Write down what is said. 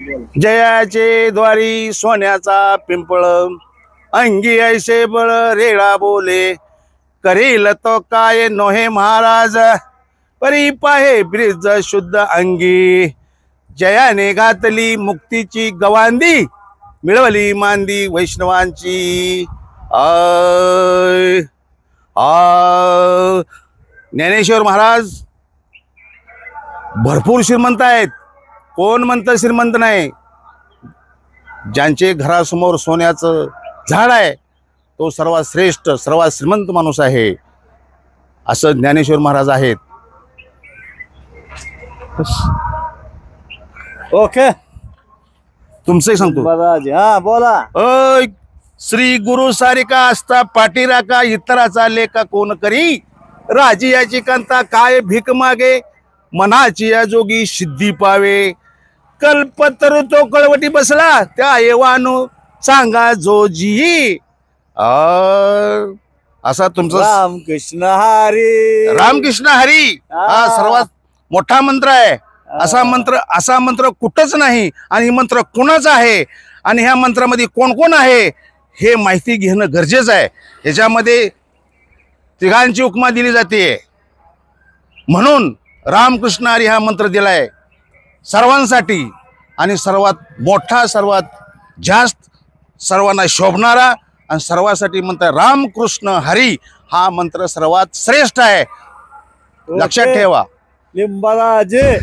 जयाचे द्वारी सोन्याचा पिंपळ, अंगी ऐसे बळ रेळा बोले, करील तो काय नोहे महाराज, परी पाहे ब्रिज शुद्ध अंगी, जयाने घातली मुक्तीची गवांदी, मिळवली मांदी वैष्णवांची। आय आ ज्ञानेश्वर महाराज भरपूर श्रीमंत आहेत, कोण म्हणतं श्रीमंत नाही। ज्यांचे घरासमोर सोन्याचं झाड आहे तो सर्वात श्रेष्ठ सर्वात श्रीमंत माणूस आहे, असं ज्ञानेश्वर महाराज आहेत। ओके तुमचंही सांगतो। हा बोला। अय श्री गुरु सारिका असता पाठीराका, इतराचा लेखा कोण करी, राजियाची कांता काय भीक मागे, मनाची या जोगी सिद्धी पावे, कल्पतरू तो कळवटी बसला, त्या येवानो सांगा जोजी। असा तुमचा रामकृष्ण हरी। रामकृष्ण हरी हा सर्वात मोठा मंत्र आहे। असा मंत्र कुठंच नाही, आणि हे मंत्र कुणाचा आहे आणि ह्या मंत्रामध्ये कोण कोण आहे हे माहिती घेणं गरजेचं आहे। ह्याच्यामध्ये तिघांची उपमा दिली जाते, म्हणून रामकृष्ण हरी हा मंत्र दिलाय सर्वांसाठी, आणि सर्वात मोठा सर्वात जास्त सर्वांना शोभणारा आणि सर्वांसाठी मंत्र रामकृष्ण हरी हा मंत्र सर्वात श्रेष्ठ आहे, लक्षात ठेवा। लिंबाराजे